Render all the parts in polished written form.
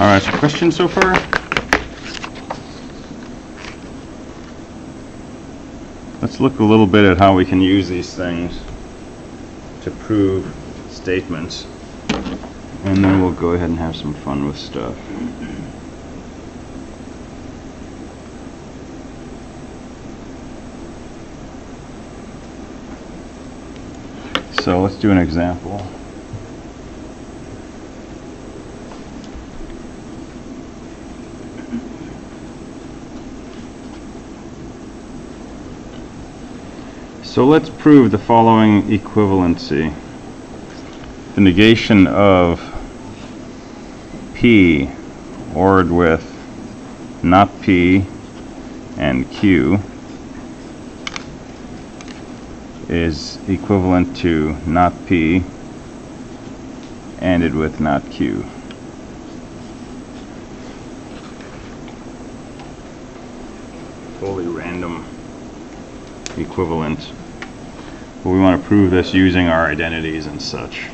All right, so questions so far? Let's look a little bit at how we can use these things to prove statements, and then we'll go ahead and have some fun with stuff. So let's do an example. So let's prove the following equivalency. The negation of P ORed with not P and Q is equivalent to not P ANDed with not Q. Fully random equivalent. But we want to prove this using our identities and such.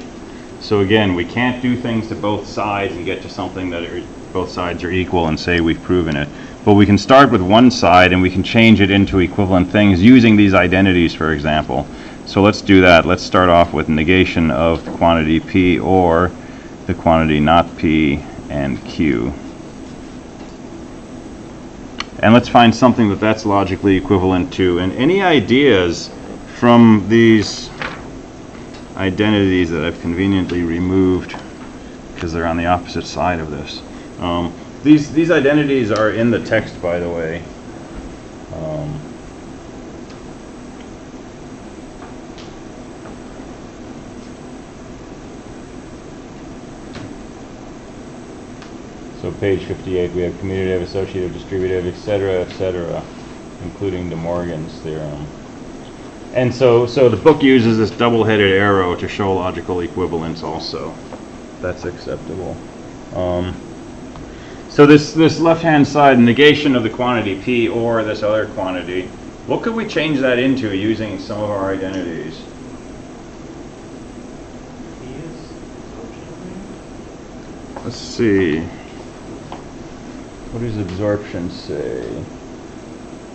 So again, we can't do things to both sides and get to something that both sides are equal and say we've proven it. But we can start with one side and we can change it into equivalent things using these identities, for example. So let's do that. Let's start off with negation of the quantity P or the quantity not P and Q. And let's find something that's logically equivalent to. And any ideas from these identities that I've conveniently removed because they're on the opposite side of this. These identities are in the text, by the way. So page 58, we have commutative, associative, distributive, etc., including De Morgan's theorem. And so the book uses this double-headed arrow to show logical equivalence also. That's acceptable. So this left-hand side, negation of the quantity P or this other quantity, what could we change that into using some of our identities? Let's see. What does absorption say?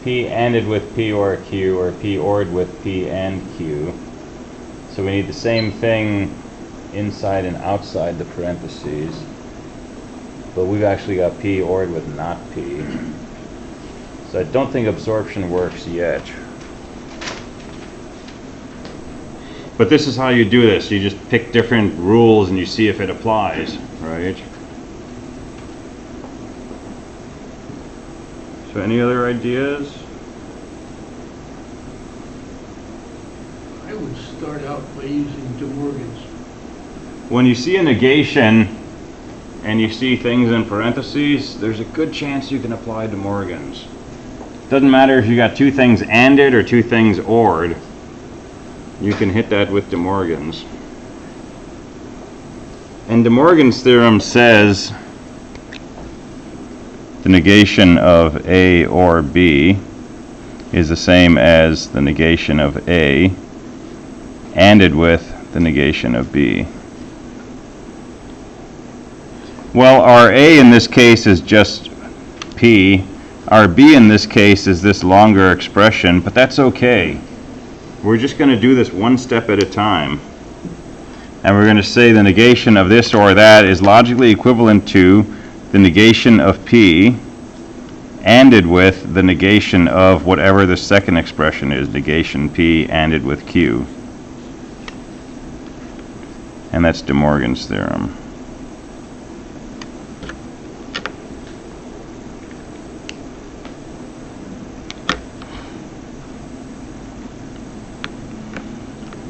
P ANDed with P or Q, or P ORed with P and Q. So we need the same thing inside and outside the parentheses. But we've actually got P ORed with not P. So I don't think absorption works yet. But this is how you do this. You just pick different rules and you see if it applies, right? So any other ideas? I would start out by using De Morgan's. When you see a negation and you see things in parentheses, there's a good chance you can apply De Morgan's. Doesn't matter if you got two things ANDed or two things ORed. You can hit that with De Morgan's. And De Morgan's theorem says the negation of A or B is the same as the negation of A ANDed with the negation of B. Well, our A in this case is just P. Our B in this case is this longer expression, but that's okay. We're just going to do this one step at a time. And we're going to say the negation of this or that is logically equivalent to the negation of P ANDed with the negation of whatever the second expression is, negation P ANDed with Q. And that's De Morgan's theorem.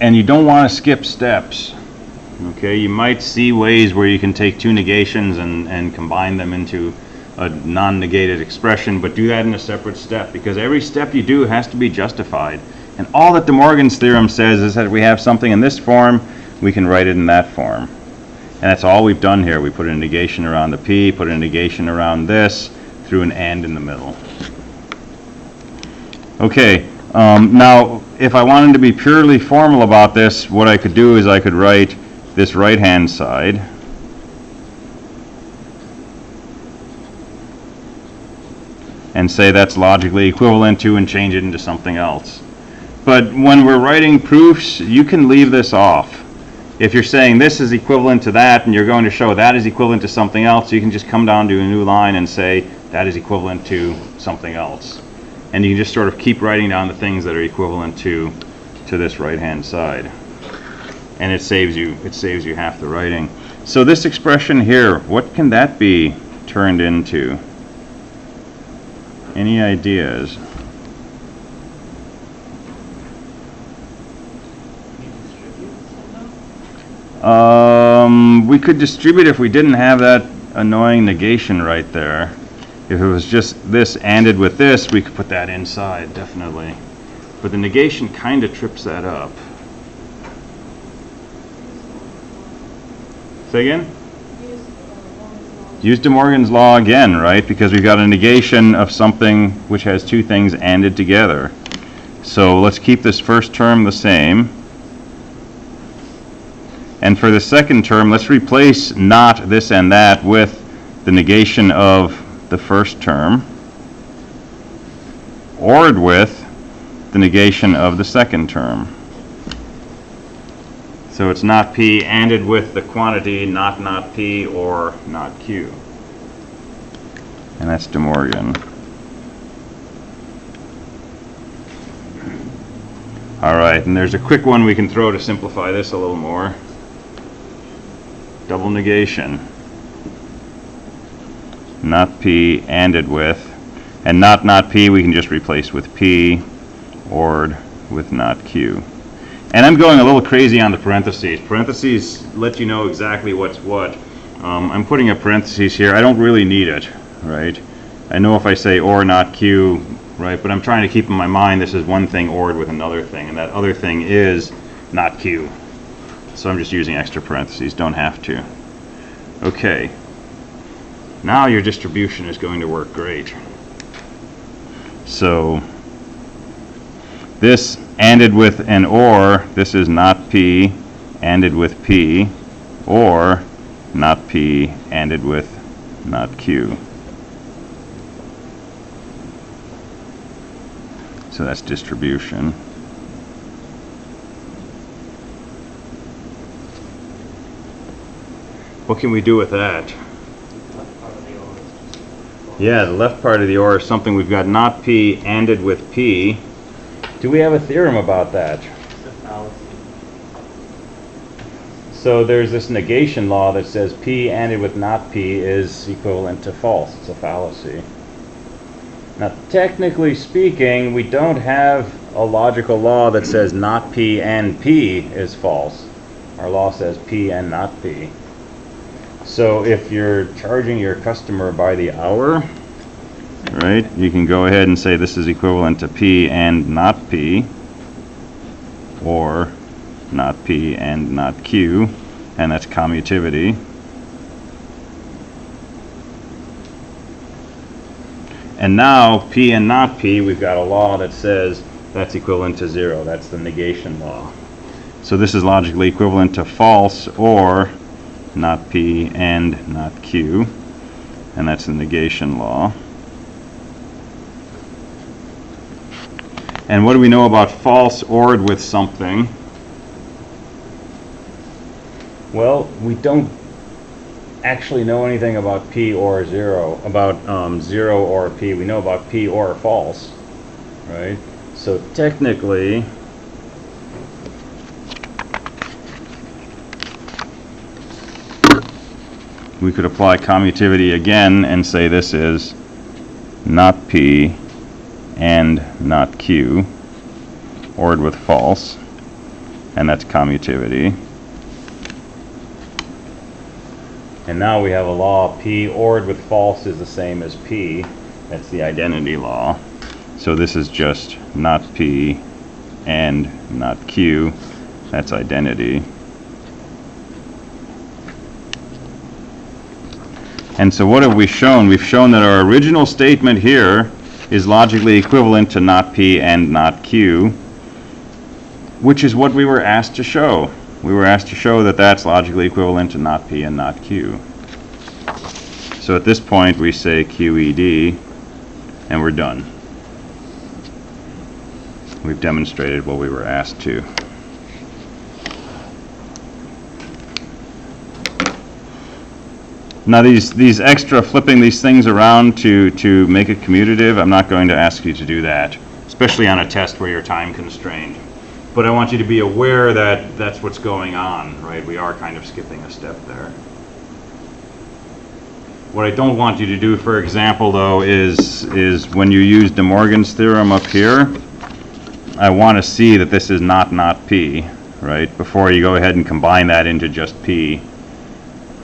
And you don't want to skip steps. Okay, you might see ways where you can take two negations and combine them into a non-negated expression, but do that in a separate step, because every step you do has to be justified. And all that De Morgan's theorem says is that if we have something in this form, we can write it in that form. And that's all we've done here. We put a negation around the P, put a negation around this, threw an AND in the middle. Okay, now if I wanted to be purely formal about this, what I could do is I could write this right-hand side and say that's logically equivalent to and change it into something else. But when we're writing proofs, you can leave this off. If you're saying this is equivalent to that and you're going to show that is equivalent to something else, you can just come down to a new line and say that is equivalent to something else. And you can just sort of keep writing down the things that are equivalent to this right-hand side. And it saves you half the writing. So this expression here, what can that be turned into? Any ideas? We could distribute if we didn't have that annoying negation right there. If it was just this ANDed with this, we could put that inside, definitely. But the negation kind of trips that up. Say again? Use De Morgan's law again, right? Because we've got a negation of something which has two things ANDed together. So let's keep this first term the same. And for the second term, let's replace not this and that with the negation of the first term, ORed with the negation of the second term. So it's not P ANDed with the quantity, not P or not Q. And that's De Morgan. All right, and there's a quick one we can throw to simplify this a little more. Double negation. Not P ANDed with, and not P we can just replace with P, ORed with not Q. And I'm going a little crazy on the parentheses. Parentheses let you know exactly what's what. I'm putting a parentheses here. I don't really need it, right? I know if I say or not Q, right, but I'm trying to keep in my mind this is one thing ORed with another thing, and that other thing is not Q. So I'm just using extra parentheses, don't have to. Okay. Now your distribution is going to work great. So this ANDed with an OR, this is not P ANDed with P, or not P ANDed with not Q. So that's distribution. What can we do with that? Yeah, the left part of the OR is something we've got not P ANDed with P. Do we have a theorem about that? It's a fallacy. So there's this negation law that says P ANDed with not P is equivalent to false. It's a fallacy. Now, technically speaking, we don't have a logical law that says not P and P is false. Our law says P and not P. So if you're charging your customer by the hour, right, you can go ahead and say this is equivalent to P and not P, or not P and not Q, and that's commutativity. And now P and not P, we've got a law that says that's equivalent to 0. That's the negation law. So this is logically equivalent to false or not P and not Q, and that's the negation law. And what do we know about false ORed with something? Well, we don't actually know anything about P or 0, about 0 or P. We know about P or false, right? So technically, we could apply commutativity again and say this is not P and not Q, ORed with false, and that's commutativity. And now we have a law, P ORed with false is the same as P. That's the identity law. So this is just not P and not Q. That's identity. And so what have we shown? We've shown that our original statement here is logically equivalent to not P and not Q, which is what we were asked to show. We were asked to show that that's logically equivalent to not P and not Q. So at this point we say QED, And we're done. We've demonstrated what we were asked to. Now these extra flipping these things around to make it commutative, I'm not going to ask you to do that, especially on a test where you're time constrained. But I want you to be aware that that's what's going on, right? We are kind of skipping a step there. What I don't want you to do, for example, though, is when you use De Morgan's theorem up here, I want to see that this is not P, right? Before you go ahead and combine that into just P,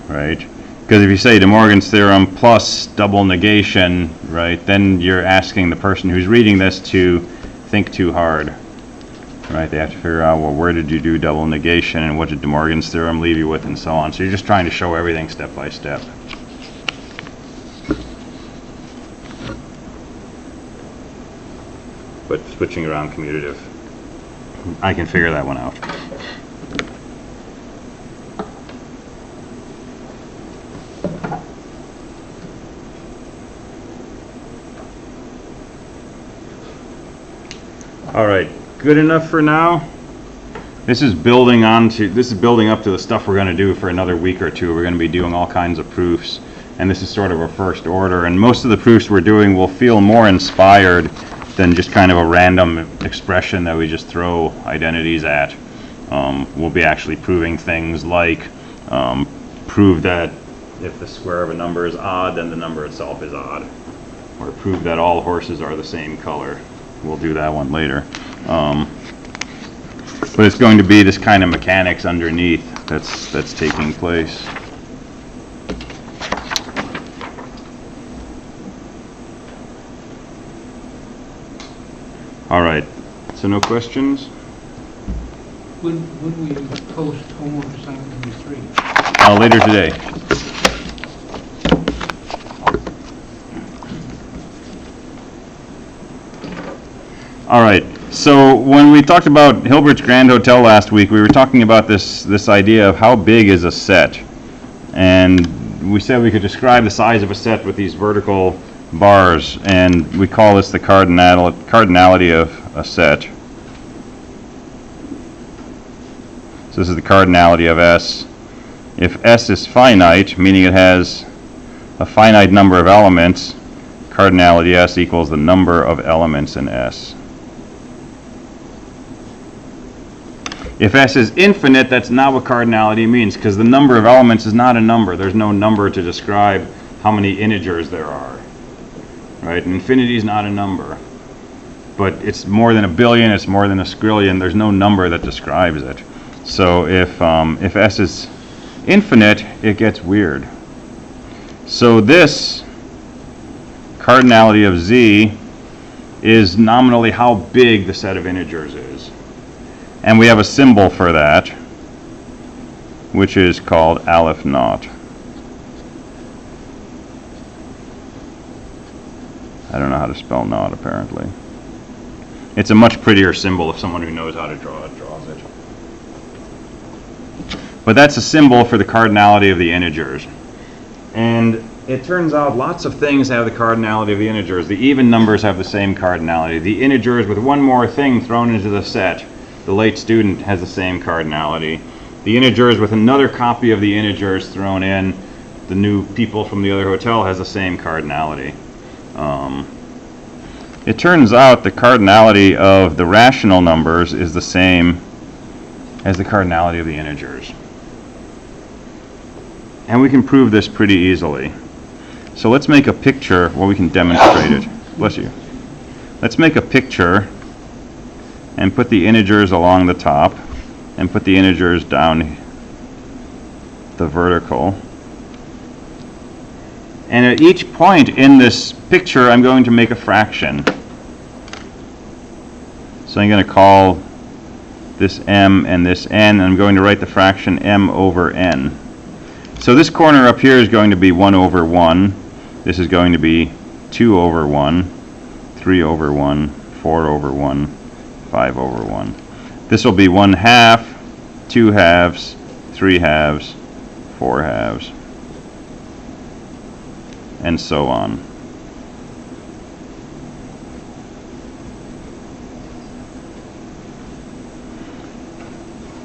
right? Because if you say De Morgan's theorem plus double negation, right, then you're asking the person who's reading this to think too hard, right? They have to figure out, well, where did you do double negation and what did De Morgan's theorem leave you with and so on. So you're just trying to show everything step by step. But switching around commutative, I can figure that one out. All right, good enough for now. This is building up to the stuff we're going to do for another week or two. We're going to be doing all kinds of proofs, and this is sort of a first order. And most of the proofs we're doing will feel more inspired than just kind of a random expression that we just throw identities at. We'll be actually proving things like prove that if the square of a number is odd, then the number itself is odd. Or prove that all horses are the same color. We'll do that one later. But it's going to be this kind of mechanics underneath that's taking place. All right, so no questions? When we post homework assignment number 3? Later today. All right, so when we talked about Hilbert's Grand Hotel last week, we were talking about this idea of how big is a set. And we said we could describe the size of a set with these vertical bars, and we call this the cardinality of a set. So this is the cardinality of S. If S is finite, meaning it has a finite number of elements, cardinality S equals the number of elements in S. If S is infinite, that's not what cardinality means, because the number of elements is not a number. There's no number to describe how many integers there are. Right? Infinity is not a number. But it's more than a billion, it's more than a skrillion. There's no number that describes it. So if S is infinite, it gets weird. So this cardinality of Z is nominally how big the set of integers is. And we have a symbol for that, which is called aleph naught. I don't know how to spell naught, apparently. It's a much prettier symbol if someone who knows how to draw it draws it. But that's a symbol for the cardinality of the integers. And it turns out lots of things have the cardinality of the integers. The even numbers have the same cardinality. The integers with one more thing thrown into the set, the late student, has the same cardinality. The integers with another copy of the integers thrown in, the new people from the other hotel, has the same cardinality. It turns out the cardinality of the rational numbers is the same as the cardinality of the integers. And we can prove this pretty easily. So let's make a picture where we can demonstrate it. Bless you. Let's make a picture and put the integers along the top and put the integers down the vertical. And at each point in this picture, I'm going to make a fraction. So I'm going to call this m and this n, and I'm going to write the fraction m over n. So this corner up here is going to be 1 over 1. This is going to be 2 over 1, 3 over 1, 4 over 1, 5 over 1. This will be 1 half, 2 halves, 3 halves, 4 halves, and so on.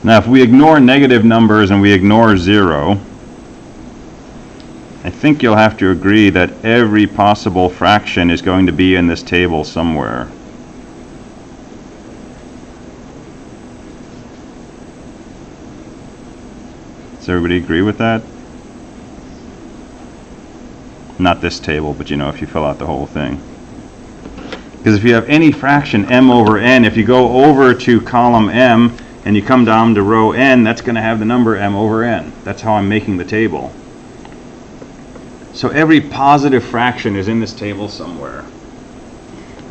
Now, if we ignore negative numbers and we ignore 0, I think you'll have to agree that every possible fraction is going to be in this table somewhere. Does everybody agree with that? Not this table, but you know, if you fill out the whole thing. Because if you have any fraction m over n, if you go over to column m and you come down to row n, that's going to have the number m over n. That's how I'm making the table. So every positive fraction is in this table somewhere.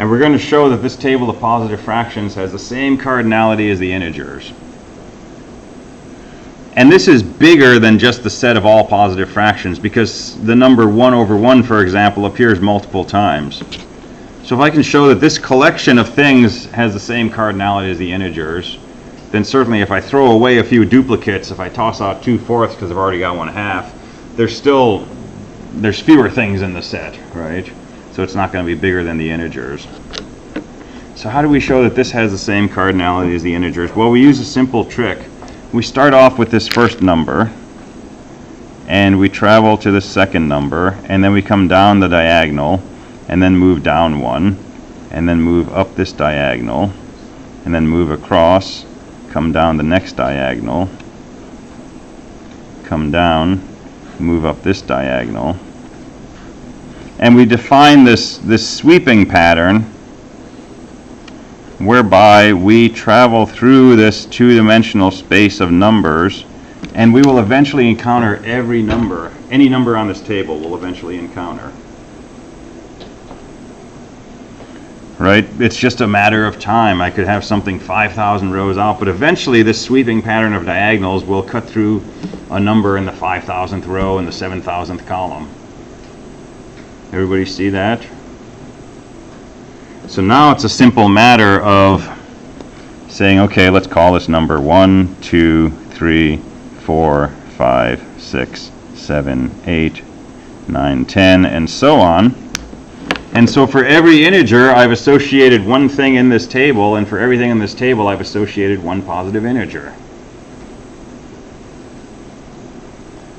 And we're going to show that this table of positive fractions has the same cardinality as the integers. And this is bigger than just the set of all positive fractions, because the number 1 over 1, for example, appears multiple times. So if I can show that this collection of things has the same cardinality as the integers, then certainly if I throw away a few duplicates, if I toss out 2/4 because I've already got 1/2, there's fewer things in the set, right? So it's not going to be bigger than the integers. So how do we show that this has the same cardinality as the integers? Well, we use a simple trick. We start off with this first number, and we travel to the second number, and then we come down the diagonal, and then move down 1, and then move up this diagonal, and then move across, come down the next diagonal, come down, move up this diagonal. And we define this sweeping pattern whereby we travel through this two-dimensional space of numbers, and we will eventually encounter every number. Any number on this table we'll eventually encounter. Right? It's just a matter of time. I could have something 5,000 rows out, but eventually this sweeping pattern of diagonals will cut through a number in the 5,000th row and the 7,000th column. Everybody see that? So now it's a simple matter of saying, okay, let's call this number 1, 2, 3, 4, 5, 6, 7, 8, 9, 10, and so on. And so for every integer, I've associated one thing in this table, and for everything in this table, I've associated one positive integer.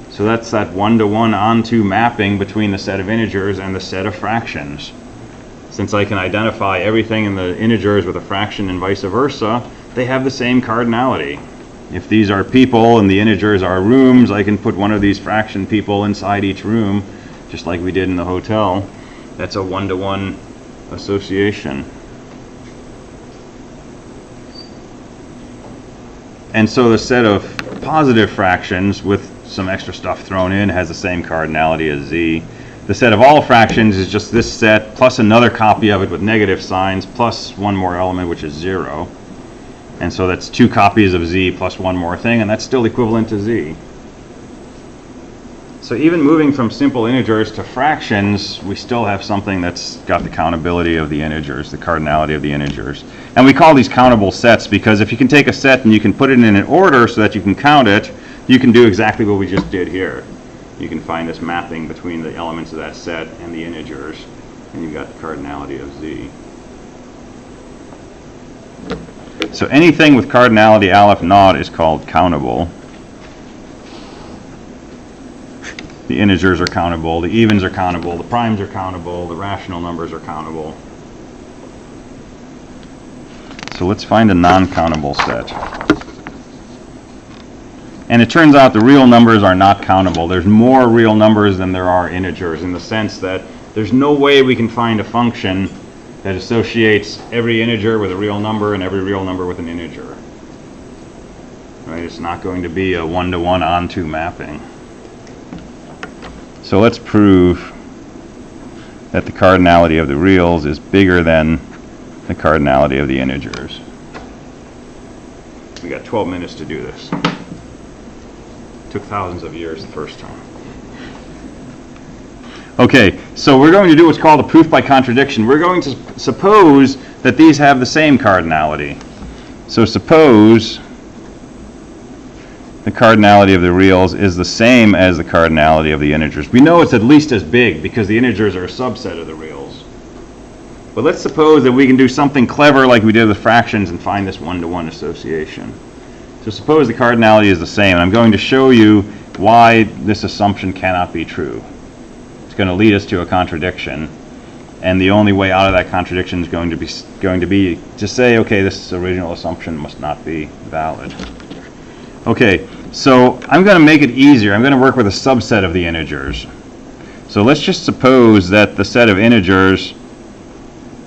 So that's that one-to-one onto mapping between the set of integers and the set of fractions. Since I can identify everything in the integers with a fraction and vice versa, they have the same cardinality. If these are people and the integers are rooms, I can put one of these fraction people inside each room, just like we did in the hotel. That's a one-to-one association. And so the set of positive fractions with some extra stuff thrown in has the same cardinality as z. The set of all fractions is just this set plus another copy of it with negative signs plus one more element, which is 0. And so that's 2 copies of z plus one more thing, and that's still equivalent to z. So even moving from simple integers to fractions, we still have something that's got the countability of the integers, the cardinality of the integers. And we call these countable sets because if you can take a set and you can put it in an order so that you can count it, you can do exactly what we just did here. You can find this mapping between the elements of that set and the integers, and you've got the cardinality of z. So anything with cardinality aleph naught is called countable. The integers are countable, the evens are countable, the primes are countable, the rational numbers are countable. So let's find a non-countable set. And it turns out the real numbers are not countable. There's more real numbers than there are integers, in the sense that there's no way we can find a function that associates every integer with a real number and every real number with an integer. Right? It's not going to be a one-to-one onto mapping. So let's prove that the cardinality of the reals is bigger than the cardinality of the integers. We got 12 minutes to do this. Took thousands of years the first time. Okay, so we're going to do what's called a proof by contradiction. We're going to suppose that these have the same cardinality. So suppose the cardinality of the reals is the same as the cardinality of the integers. We know it's at least as big because the integers are a subset of the reals. But let's suppose that we can do something clever like we did with fractions and find this one-to-one association. So suppose the cardinality is the same, and I'm going to show you why this assumption cannot be true. It's going to lead us to a contradiction, and the only way out of that contradiction is going to be to say, okay, this original assumption must not be valid. Okay, so I'm going to make it easier. I'm going to work with a subset of the integers. So let's just suppose that the set of integers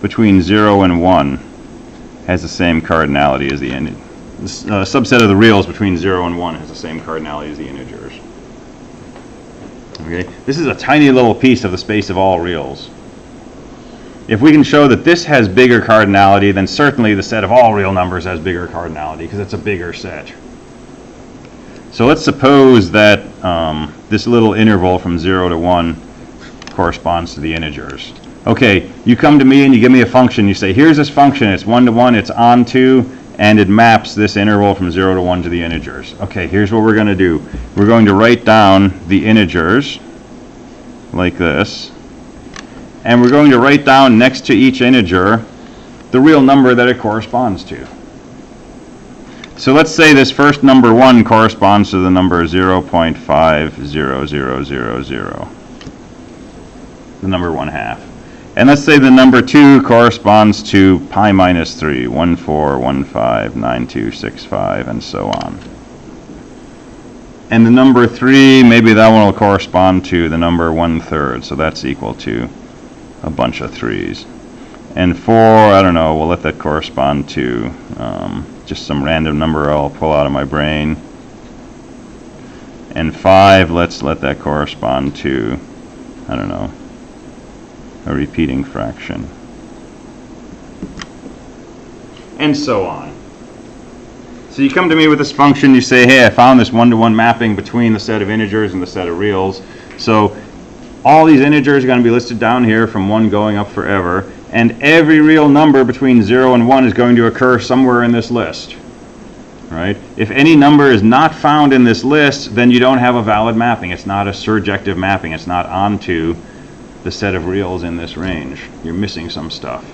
between 0 and 1 has the same cardinality as the integer. The subset of the reals between 0 and 1 has the same cardinality as the integers. Okay, this is a tiny little piece of the space of all reals. If we can show that this has bigger cardinality, then certainly the set of all real numbers has bigger cardinality because it's a bigger set. So let's suppose that this little interval from 0 to 1 corresponds to the integers. Okay, you come to me and you give me a function. You say, here's this function. It's 1 to 1. It's onto, and it maps this interval from 0 to 1 to the integers. Okay, here's what we're going to do. We're going to write down the integers like this. And we're going to write down next to each integer the real number that it corresponds to. So let's say this first number 1 corresponds to the number 0.50000, the number 1/2. And let's say the number 2 corresponds to pi minus 3, 14159265, and so on. And the number 3, maybe that one will correspond to the number 1/3, so that's equal to a bunch of 3s. And 4, I don't know, we'll let that correspond to just some random number I'll pull out of my brain. And 5, let's let that correspond to, I don't know, a repeating fraction. And so on. So you come to me with this function, you say, hey, I found this one-to-one mapping between the set of integers and the set of reals. So all these integers are going to be listed down here from 1 going up forever, and every real number between 0 and 1 is going to occur somewhere in this list. Right? If any number is not found in this list, then you don't have a valid mapping. It's not a surjective mapping. It's not onto the set of reals in this range. You're missing some stuff.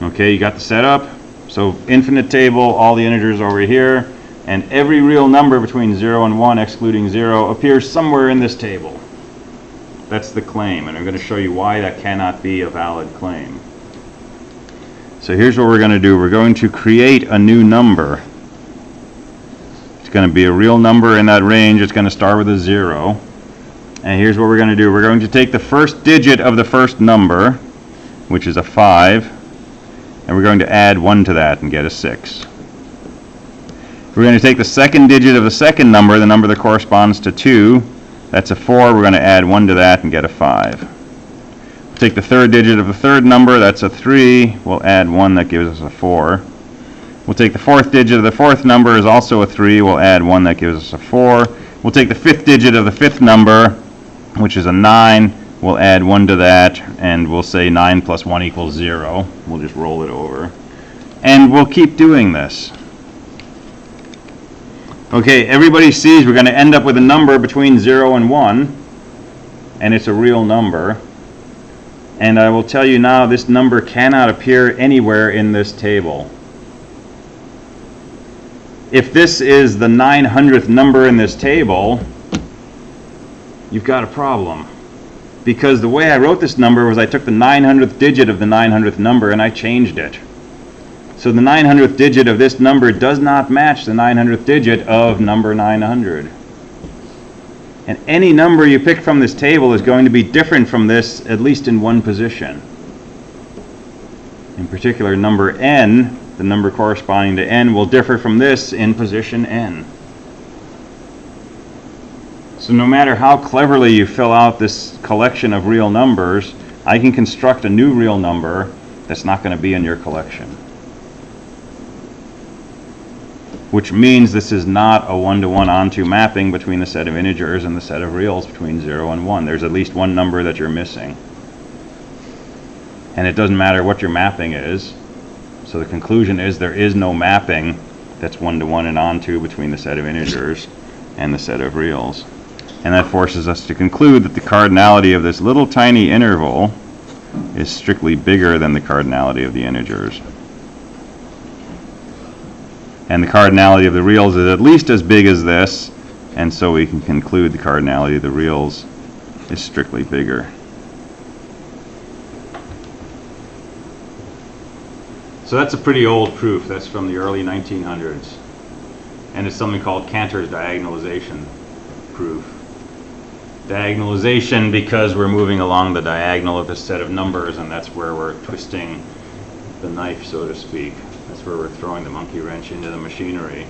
Okay, you got the setup. So infinite table, all the integers over here, and every real number between 0 and 1, excluding 0, appears somewhere in this table. That's the claim, and I'm going to show you why that cannot be a valid claim. So here's what we're going to do. We're going to create a new number. It's going to be a real number in that range. It's going to start with a 0. And here's what we're going to do. We're going to take the first digit of the first number, which is a 5, and we're going to add 1 to that and get a 6. We're going to take the second digit of the second number, the number that corresponds to 2. That's a 4. We're going to add 1 to that and get a 5. We'll take the third digit of the third number. That's a 3. We'll add 1. That gives us a 4. We'll take the fourth digit of the fourth number, is also a 3. We'll add 1. That gives us a 4. We'll take the fifth digit of the fifth number, which is a 9. We'll add 1 to that, and we'll say 9 plus 1 equals 0. We'll just roll it over. And we'll keep doing this. Okay, everybody sees we're going to end up with a number between 0 and 1, and it's a real number. And I will tell you now, this number cannot appear anywhere in this table. If this is the 900th number in this table, you've got a problem. Because the way I wrote this number was I took the 900th digit of the 900th number and I changed it. So the 900th digit of this number does not match the 900th digit of number 900. And any number you pick from this table is going to be different from this, at least in one position. In particular, number n, the number corresponding to n, will differ from this in position n. So no matter how cleverly you fill out this collection of real numbers, I can construct a new real number that's not going to be in your collection. Which means this is not a one-to-one onto mapping between the set of integers and the set of reals between 0 and 1. There's at least one number that you're missing. And it doesn't matter what your mapping is. So the conclusion is there is no mapping that's one-to-one and onto between the set of integers and the set of reals. And that forces us to conclude that the cardinality of this little tiny interval is strictly bigger than the cardinality of the integers. And the cardinality of the reals is at least as big as this, and so we can conclude the cardinality of the reals is strictly bigger. So that's a pretty old proof. That's from the early 1900s. And it's something called Cantor's diagonalization proof. Diagonalization because we're moving along the diagonal of this set of numbers, and that's where we're twisting the knife, so to speak. That's where we're throwing the monkey wrench into the machinery.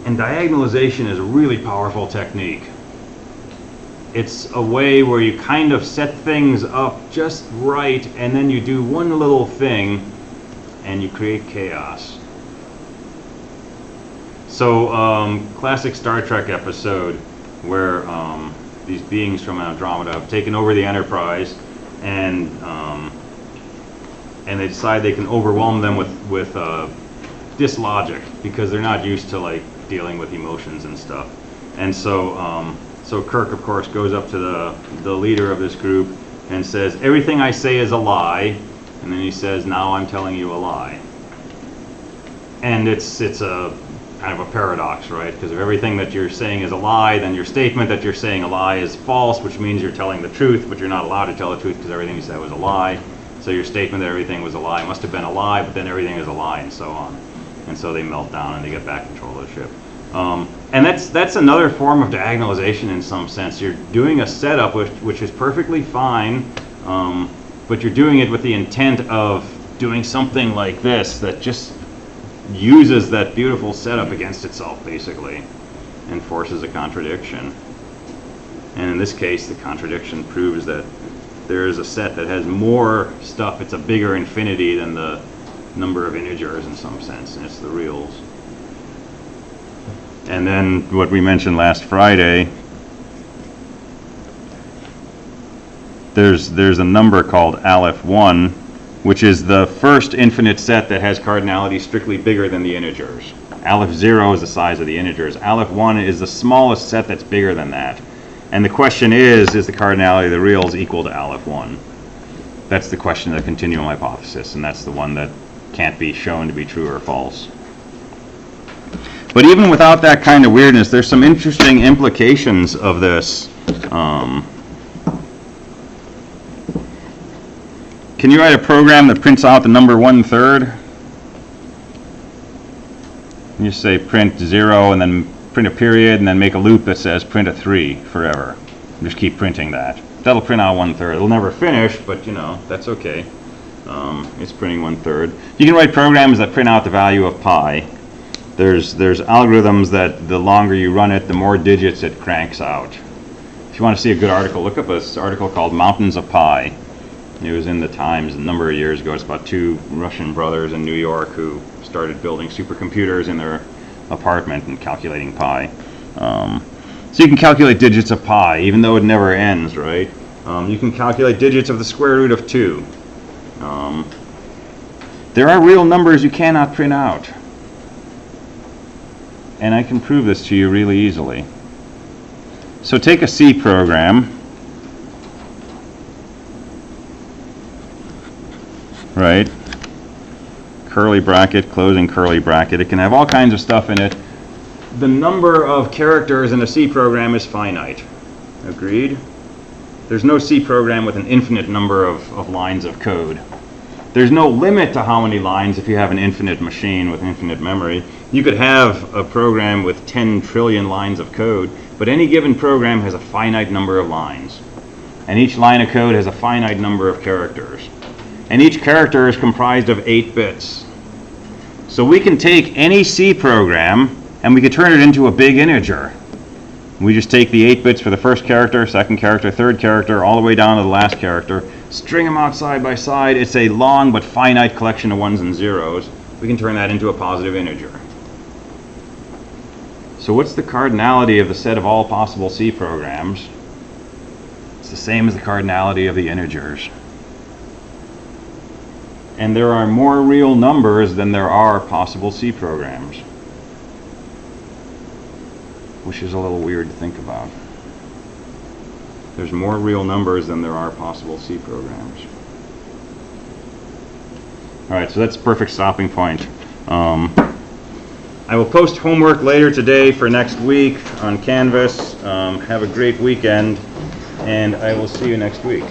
And diagonalization is a really powerful technique. It's a way where you kind of set things up just right, and then you do one little thing and you create chaos. So, classic Star Trek episode where these beings from Andromeda have taken over the Enterprise, and they decide they can overwhelm them with dislogic, because they're not used to like dealing with emotions and stuff. And so so Kirk, of course, goes up to the leader of this group and says, "Everything I say is a lie," and then he says, "Now I'm telling you a lie." And it's a kind of a paradox, right? Because if everything that you're saying is a lie, then your statement that you're saying a lie is false, which means you're telling the truth, but you're not allowed to tell the truth because everything you said was a lie. So your statement that everything was a lie must have been a lie, but then everything is a lie, and so on. And so they melt down and they get back control of the ship. And that's another form of diagonalization in some sense. You're doing a setup which is perfectly fine, but you're doing it with the intent of doing something like this that just uses that beautiful setup against itself, basically, and forces a contradiction. And in this case, the contradiction proves that there is a set that has more stuff. It's a bigger infinity than the number of integers in some sense, and it's the reals. And then what we mentioned last Friday, there's a number called Aleph 1, which is the first infinite set that has cardinality strictly bigger than the integers. Aleph 0 is the size of the integers. Aleph 1 is the smallest set that's bigger than that. And the question is the cardinality of the reals equal to Aleph 1? That's the question of the continuum hypothesis, and that's the one that can't be shown to be true or false. But even without that kind of weirdness, there's some interesting implications of this. Can you write a program that prints out the number 1/3? You say print 0 and then print a period and then make a loop that says print a 3 forever. Just keep printing that. That'll print out 1/3. It'll never finish, but you know, that's okay. It's printing 1/3. You can write programs that print out the value of pi. There's algorithms that the longer you run it, the more digits it cranks out. If you want to see a good article, look up this article called Mountains of Pi. It was in the Times a number of years ago. It's about two Russian brothers in New York who started building supercomputers in their apartment and calculating pi. So you can calculate digits of pi, even though it never ends, right? You can calculate digits of the square root of 2. There are real numbers you cannot print out. And I can prove this to you really easily. So take a C program. Right? Curly bracket, closing curly bracket. It can have all kinds of stuff in it. The number of characters in a C program is finite. Agreed? There's no C program with an infinite number of lines of code. There's no limit to how many lines if you have an infinite machine with infinite memory. You could have a program with 10 trillion lines of code, but any given program has a finite number of lines. And each line of code has a finite number of characters. And each character is comprised of 8 bits. So we can take any C program and we can turn it into a big integer. We just take the 8 bits for the first character, second character, third character, all the way down to the last character, string them out side by side. It's a long but finite collection of ones and zeros. We can turn that into a positive integer. So what's the cardinality of the set of all possible C programs? It's the same as the cardinality of the integers. And there are more real numbers than there are possible C programs, which is a little weird to think about. There's more real numbers than there are possible C programs. All right, so that's a perfect stopping point. I will post homework later today for next week on Canvas. Have a great weekend, and I will see you next week.